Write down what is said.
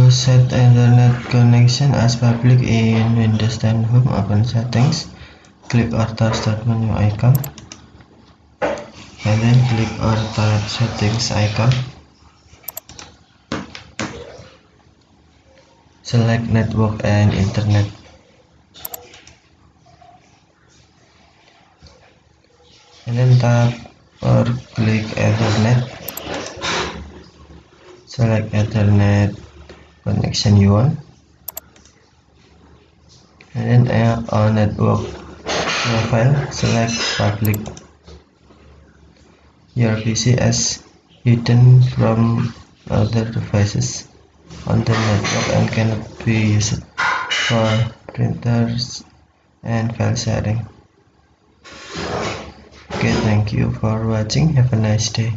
To set Ethernet connection as public in Windows 10 Home, open Settings, click or tap Start menu icon, and then click or tap Settings icon. Select Network and Internet. And then tap or click Ethernet. Select Ethernet connection you want. And then on network profile, select public. Your PC is hidden from other devices on the network and cannot be used for printers and file sharing. Okay, thank you for watching. Have a nice day.